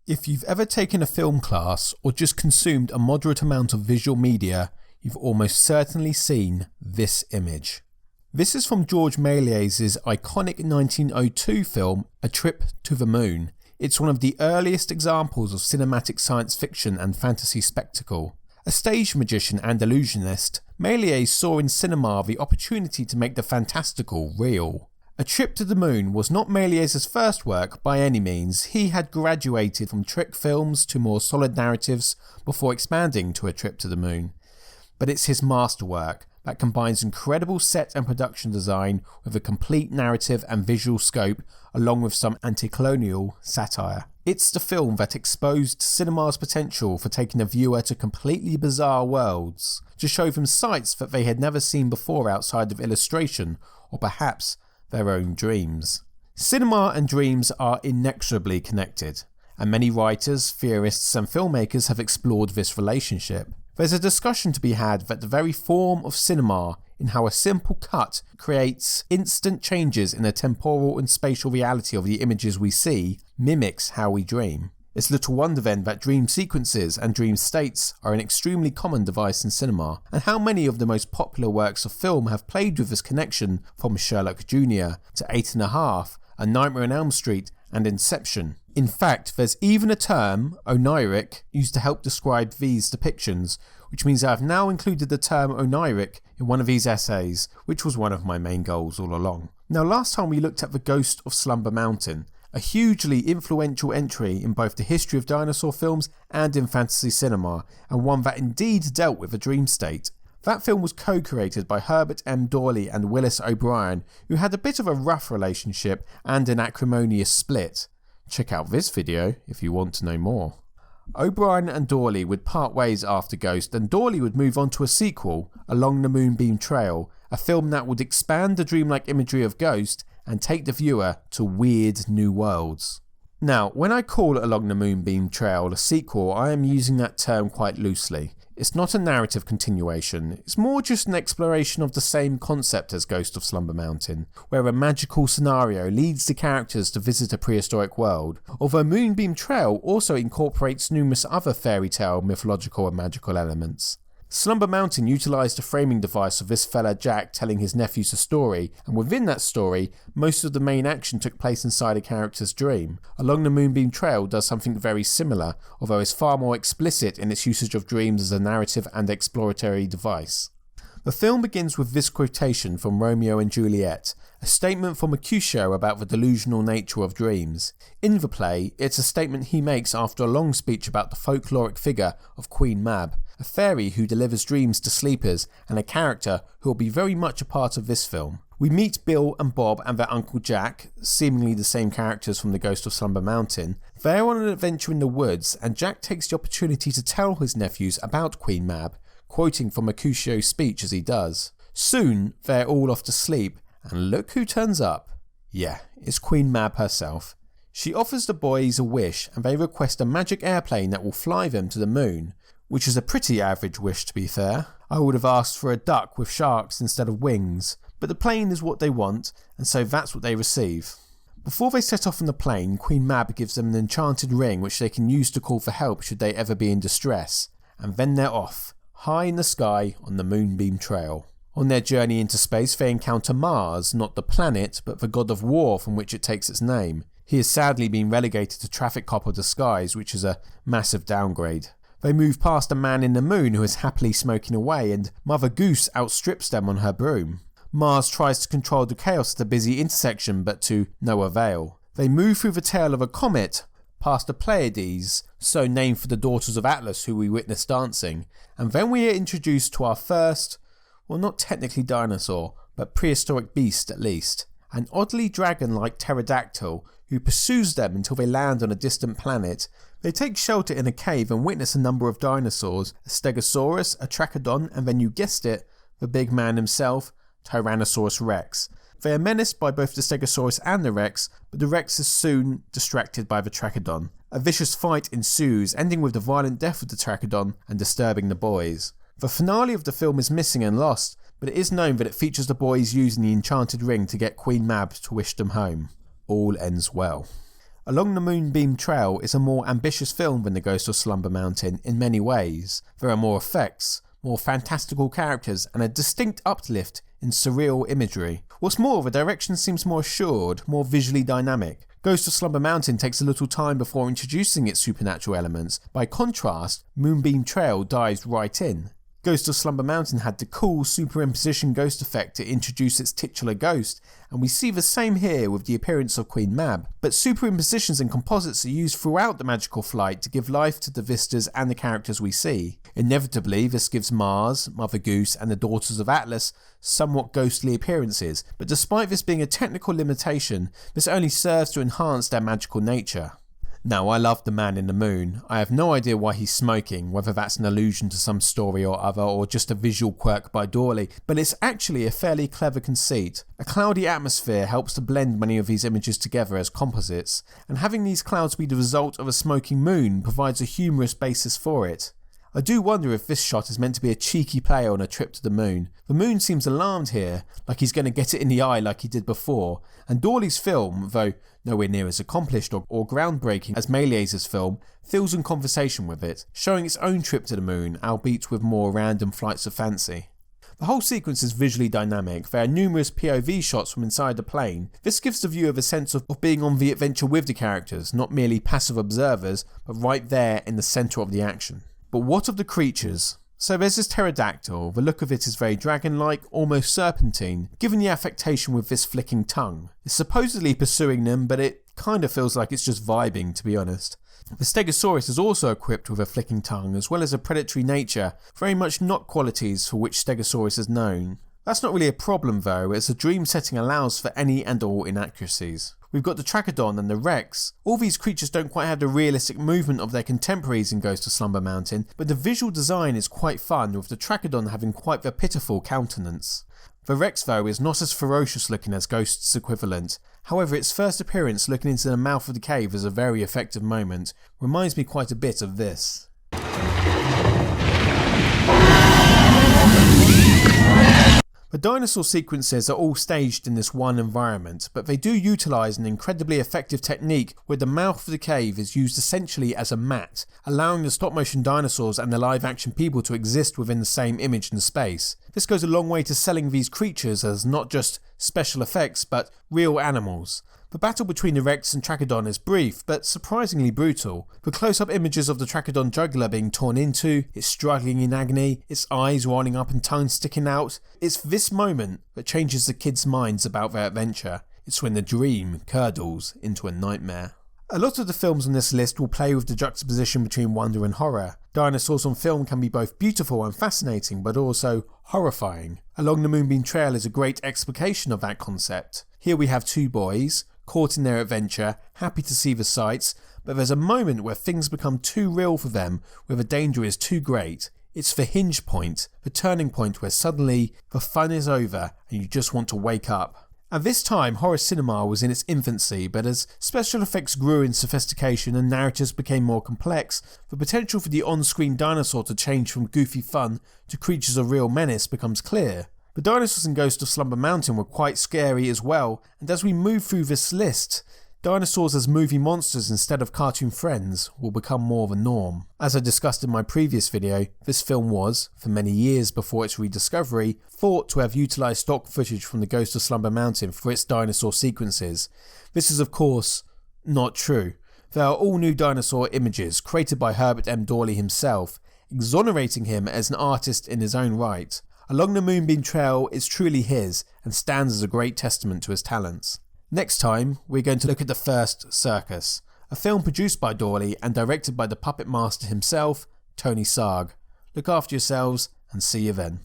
If you've ever taken a film class or just consumed a moderate amount of visual media, you've almost certainly seen this image. This is from George Méliès' iconic 1902 film A Trip to the Moon. It's one of the earliest examples of cinematic science fiction and fantasy spectacle. A stage magician and illusionist, Méliès saw in cinema the opportunity to make the fantastical real. A Trip to the Moon was not Méliès' first work by any means. He had graduated from trick films to more solid narratives before expanding to A Trip to the Moon. But it's his masterwork that combines incredible set and production design with a complete narrative and visual scope along with some anti-colonial satire. It's the film that exposed cinema's potential for taking the viewer to completely bizarre worlds, to show them sights that they had never seen before outside of illustration, or perhaps their own dreams. Cinema and dreams are inexorably connected, and many writers, theorists and filmmakers have explored this relationship. There's a discussion to be had that the very form of cinema, in how a simple cut creates instant changes in the temporal and spatial reality of the images we see, mimics how we dream. It's little wonder then that dream sequences and dream states are an extremely common device in cinema, and how many of the most popular works of film have played with this connection, from Sherlock Jr. to 8½, A Nightmare on Elm Street and Inception. In fact, there's even a term, oniric, used to help describe these depictions, which means I have now included the term oniric in one of these essays, which was one of my main goals all along. Now, last time we looked at the Ghost of Slumber Mountain, a hugely influential entry in both the history of dinosaur films and in fantasy cinema, and one that indeed dealt with a dream state. That film was co-created by Herbert M. Dawley and Willis O'Brien, who had a bit of a rough relationship and an acrimonious split. Check out this video if you want to know more. O'Brien and Dawley would part ways after Ghost, and Dawley would move on to a sequel, Along the Moonbeam Trail, a film that would expand the dreamlike imagery of Ghost and take the viewer to weird new worlds. Now, when I call Along the Moonbeam Trail a sequel, I am using that term quite loosely. It's not a narrative continuation, it's more just an exploration of the same concept as Ghost of Slumber Mountain, where a magical scenario leads the characters to visit a prehistoric world, although Moonbeam Trail also incorporates numerous other fairy tale, mythological and magical elements. Slumber Mountain utilised the framing device of this fella Jack telling his nephews a story, and within that story, most of the main action took place inside a character's dream. Along the Moonbeam Trail does something very similar, although is far more explicit in its usage of dreams as a narrative and exploratory device. The film begins with this quotation from Romeo and Juliet, a statement from Mercutio about the delusional nature of dreams. In the play, it's a statement he makes after a long speech about the folkloric figure of Queen Mab, a fairy who delivers dreams to sleepers and a character who will be very much a part of this film. We meet Bill and Bob and their Uncle Jack, seemingly the same characters from the Ghost of Slumber Mountain. They're on an adventure in the woods, and Jack takes the opportunity to tell his nephews about Queen Mab, quoting from Mercutio's speech as he does. Soon, they're all off to sleep, and look who turns up. Yeah, it's Queen Mab herself. She offers the boys a wish, and they request a magic airplane that will fly them to the moon, which is a pretty average wish to be fair. I would have asked for a duck with sharks instead of wings, but the plane is what they want, and so that's what they receive. Before they set off on the plane, Queen Mab gives them an enchanted ring which they can use to call for help should they ever be in distress, and then they're off, high in the sky on the Moonbeam Trail. On their journey into space they encounter Mars, not the planet, but the god of war from which it takes its name. He has sadly been relegated to traffic cop of disguise, which is a massive downgrade. They move past a man in the moon who is happily smoking away, and Mother Goose outstrips them on her broom. Mars tries to control the chaos at a busy intersection, but to no avail. They move through the tail of a comet, past the Pleiades, so named for the daughters of Atlas who we witnessed dancing, and then we are introduced to our first, well, not technically dinosaur, but prehistoric beast at least, an oddly dragon-like pterodactyl who pursues them until they land on a distant planet. They take shelter in a cave and witness a number of dinosaurs, a stegosaurus, a trachodon, and then you guessed it, the big man himself, Tyrannosaurus Rex. They are menaced by both the Stegosaurus and the Rex, but the Rex is soon distracted by the Trachodon. A vicious fight ensues, ending with the violent death of the Trachodon and disturbing the boys. The finale of the film is missing and lost, but it is known that it features the boys using the enchanted ring to get Queen Mab to wish them home. All ends well. Along the Moonbeam Trail is a more ambitious film than The Ghost of Slumber Mountain in many ways. There are more effects, more fantastical characters, and a distinct uplift in surreal imagery. What's more, the direction seems more assured, more visually dynamic. Ghost of Slumber Mountain takes a little time before introducing its supernatural elements. By contrast, Moonbeam Trail dives right in. Ghost of Slumber Mountain had the cool superimposition ghost effect to introduce its titular ghost, and we see the same here with the appearance of Queen Mab. But superimpositions and composites are used throughout the magical flight to give life to the vistas and the characters we see. Inevitably, this gives Mars, Mother Goose and the Daughters of Atlas somewhat ghostly appearances, but despite this being a technical limitation, this only serves to enhance their magical nature. Now, I love the man in the moon. I have no idea why he's smoking, whether that's an allusion to some story or other, or just a visual quirk by Dawley, but it's actually a fairly clever conceit. A cloudy atmosphere helps to blend many of these images together as composites, and having these clouds be the result of a smoking moon provides a humorous basis for it. I do wonder if this shot is meant to be a cheeky play on a trip to the moon. The moon seems alarmed here, like he's going to get it in the eye like he did before, and Dawley's film, though nowhere near as accomplished or groundbreaking as Méliès' film, feels in conversation with it, showing its own trip to the moon, albeit with more random flights of fancy. The whole sequence is visually dynamic. There are numerous POV shots from inside the plane. This gives the viewer a sense of being on the adventure with the characters, not merely passive observers, but right there in the centre of the action. But what of the creatures? So there's this pterodactyl. The look of it is very dragon-like, almost serpentine, given the affectation with this flicking tongue. It's supposedly pursuing them, but it kind of feels like it's just vibing, to be honest. The Stegosaurus is also equipped with a flicking tongue, as well as a predatory nature, very much not qualities for which Stegosaurus is known. That's not really a problem though, as the dream setting allows for any and all inaccuracies. We've got the Trachodon and the Rex. All these creatures don't quite have the realistic movement of their contemporaries in Ghost of Slumber Mountain, but the visual design is quite fun, with the Trachodon having quite the pitiful countenance. The Rex though is not as ferocious looking as Ghost's equivalent. However, its first appearance looking into the mouth of the cave is a very effective moment. Reminds me quite a bit of this. The dinosaur sequences are all staged in this one environment, but they do utilise an incredibly effective technique where the mouth of the cave is used essentially as a mat, allowing the stop motion dinosaurs and the live action people to exist within the same image and space. This goes a long way to selling these creatures as not just special effects but real animals. The battle between the Rex and Trachodon is brief, but surprisingly brutal. The close-up images of the Trachodon jugular being torn into, it struggling in agony, its eyes rolling up and tongue sticking out. It's this moment that changes the kids' minds about their adventure. It's when the dream curdles into a nightmare. A lot of the films on this list will play with the juxtaposition between wonder and horror. Dinosaurs on film can be both beautiful and fascinating, but also horrifying. Along the Moonbeam Trail is a great explication of that concept. Here we have two boys, caught in their adventure, happy to see the sights, but there's a moment where things become too real for them, where the danger is too great. It's the hinge point, the turning point where suddenly the fun is over and you just want to wake up. At this time, horror cinema was in its infancy, but as special effects grew in sophistication and narratives became more complex, the potential for the on-screen dinosaur to change from goofy fun to creatures of real menace becomes clear. The dinosaurs in Ghost of Slumber Mountain were quite scary as well, and as we move through this list, dinosaurs as movie monsters instead of cartoon friends will become more the norm. As I discussed in my previous video, this film was, for many years before its rediscovery, thought to have utilised stock footage from the Ghost of Slumber Mountain for its dinosaur sequences. This is of course not true. There are all new dinosaur images created by Herbert M. Dawley himself, exonerating him as an artist in his own right. Along the Moonbeam Trail is truly his and stands as a great testament to his talents. Next time, we're going to look at The First Circus, a film produced by Dawley and directed by the puppet master himself, Tony Sarg. Look after yourselves and see you then.